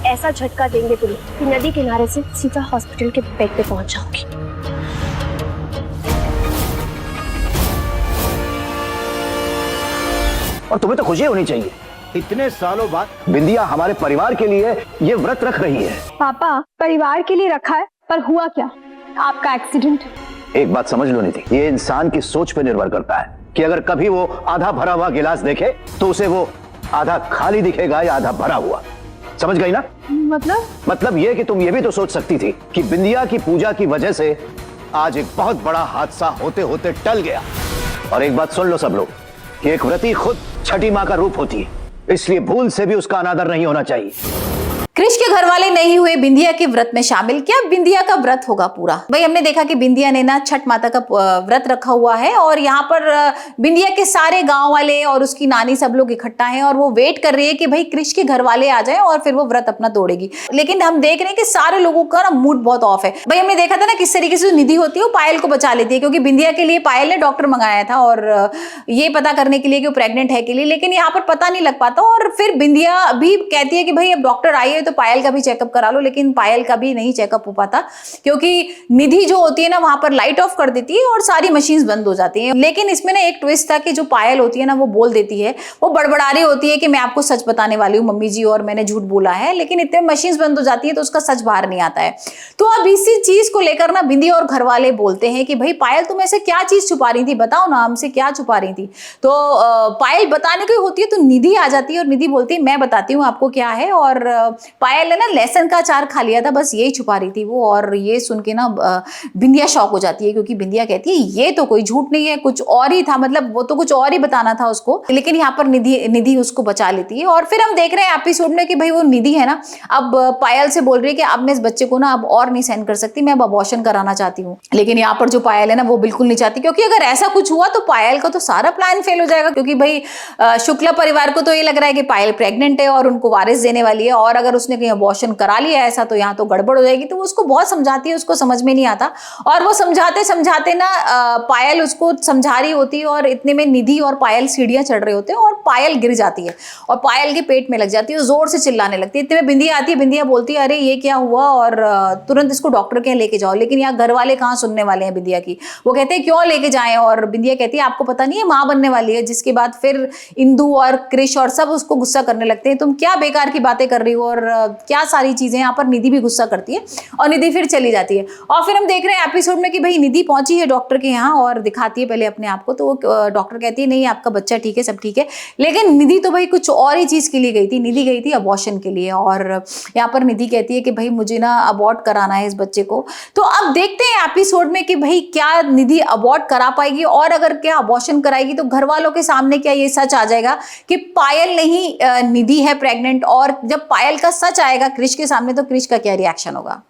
ऐसा झटका देंगे तुम्हें कि नदी किनारे से सीधा हॉस्पिटल के बेड पे पहुंच जाओगी। और तुम्हें तो खुशी होनी चाहिए, इतने सालों बाद बिंदिया हमारे परिवार के लिए ये व्रत रख रही है। पापा परिवार के लिए रखा है, पर हुआ क्या? आपका एक्सीडेंट। एक बात समझ लो निधि, ये इंसान की सोच पे निर्भर करता है कि अगर कभी वो आधा भरा हुआ गिलास देखे तो उसे वो आधा खाली दिखेगा या आधा भरा हुआ। समझ गई ना? मतलब ये कि तुम ये भी तो सोच सकती थी कि बिंदिया की पूजा की वजह से आज एक बहुत बड़ा हादसा होते होते टल गया। और एक बात सुन लो सब लोग कि एक व्रती खुद छठी माँ का रूप होती है, इसलिए भूल से भी उसका अनादर नहीं होना चाहिए। कृष के घर वाले नहीं हुए बिंदिया के व्रत में शामिल। क्या बिंदिया का व्रत होगा पूरा? भाई हमने देखा कि बिंदिया ने ना छठ माता का व्रत रखा हुआ है और यहाँ पर बिंदिया के सारे गांव वाले और उसकी नानी सब लोग इकट्ठा हैं और वो वेट कर रही है कि भाई कृष के घर वाले आ जाएं और फिर वो व्रत अपना तोड़ेगी। लेकिन हम देख रहे हैं कि सारे लोगों का ना मूड बहुत ऑफ है। भाई हमने देखा था ना किस तरीके से जो निधि होती है वो पायल को बचा लेती है, क्योंकि बिंदिया के लिए पायल ने डॉक्टर मंगाया था और ये पता करने के लिए कि वो प्रेग्नेंट है के लिए, लेकिन यहाँ पर पता नहीं लग पाता। और फिर बिंदिया भी कहती है कि भाई अब डॉक्टर आई है तो पायल का भी चेकअप करा लो, लेकिन पायल का भी नहीं चेकअप हो पाता क्योंकि निधि जो होती है ना वहां पर लाइट ऑफ कर देती है और सारी मशीन्स बंद हो जाती हैं। लेकिन इसमें ना एक ट्विस्ट था कि जो पायल होती है ना वो बोल देती है, वो बड़बड़ा रही होती है कि मैं आपको सच बताने वाली हूँ मम्मी जी और मैंने झूठ बोला है, लेकिन इतने मशीन्स बंद हो जाती है तो उसका सच बाहर नहीं आता है। तो अब इसी चीज को लेकर ना बिंदी और घर वाले बोलते हैं कि भाई पायल तुम ऐसे क्या चीज छुपा रही थी, बताओ ना हमसे क्या छुपा रही थी। तो पायल बताने की होती है तो निधि आ जाती है और निधि बोलती है मैं बताती हूँ आपको क्या है। और पायल ने ना लहसुन का अचार खा लिया था, बस यही छुपा रही थी वो। और ये सुन के ना बिंदिया शॉक हो जाती है क्योंकि बिंदिया कहती है ये तो कोई झूठ नहीं है, कुछ और ही था, मतलब वो तो कुछ और ही बताना था उसको। लेकिन यहाँ पर निधि उसको बचा लेती है। और फिर हम देख रहे हैं एपिसोड में कि भाई वो निधि है ना अब पायल से बोल रही है कि अब मैं इस बच्चे को ना अब और नहीं सहन कर सकती, मैं अब अबॉर्शन कराना चाहती हूँ। लेकिन यहाँ पर जो पायल है ना वो बिल्कुल नहीं चाहती, क्योंकि अगर ऐसा कुछ हुआ तो पायल का तो सारा प्लान फेल हो जाएगा। क्योंकि भाई शुक्ला परिवार को तो ये लग रहा है कि पायल प्रेग्नेंट है और उनको वारिस देने वाली है, और अगर उसने कहीं अबॉर्शन करा लिया ऐसा तो यहाँ तो गड़बड़ हो जाएगी। तो वो उसको बहुत समझाती है, उसको समझ में नहीं आता। और वो समझाते समझाते ना पायल उसको समझा रही होती है और इतने में निधि और पायल सीढ़ियां चढ़ रहे होते हैं और पायल गिर जाती है और पायल के पेट में लग जाती है, जोर से चिल्लाने लगती है। इतने में बिंदिया आती है, बिंदिया बोलती है अरे ये क्या हुआ और तुरंत इसको डॉक्टर के यहाँ लेके जाओ। लेकिन यहाँ घर वाले कहाँ सुनने वाले हैं बिंदिया की, वो कहते हैं क्यों लेके जाएं। और बिंदिया कहती है आपको पता नहीं है माँ बनने वाली है। जिसके बाद फिर इंदु और कृष और सब उसको गुस्सा करने लगते हैं, तुम क्या बेकार की बातें कर रही हो और क्या सारी चीजें। यहाँ पर निधि भी गुस्सा करती है और निधि फिर चली जाती है। और फिर हम देख रहे हैं एपिसोड में कि भाई निधि पहुंची है डॉक्टर के यहाँ और दिखाती है पहले अपने आप को। तो वो डॉक्टर कहती है नहीं आपका बच्चा ठीक है, सब ठीक है। लेकिन निधि तो भाई कुछ और ही चीज के लिए गई थी, निधि गई थी अबॉर्शन के लिए। और यहाँ पर निधि कहती है कि भाई मुझे ना अबॉर्ट कराना है इस बच्चे को। तो अब देखते हैं एपिसोड में कि भाई क्या निधि अबॉर्ट करा पाएगी, और अगर क्या अबॉर्शन कराएगी तो घर वालों के सामने क्या ये सच आ जाएगा कि पायल नहीं निधि है प्रेग्नेंट। और जब पायल का सच आएगा कृष के सामने तो कृष का क्या रिएक्शन होगा।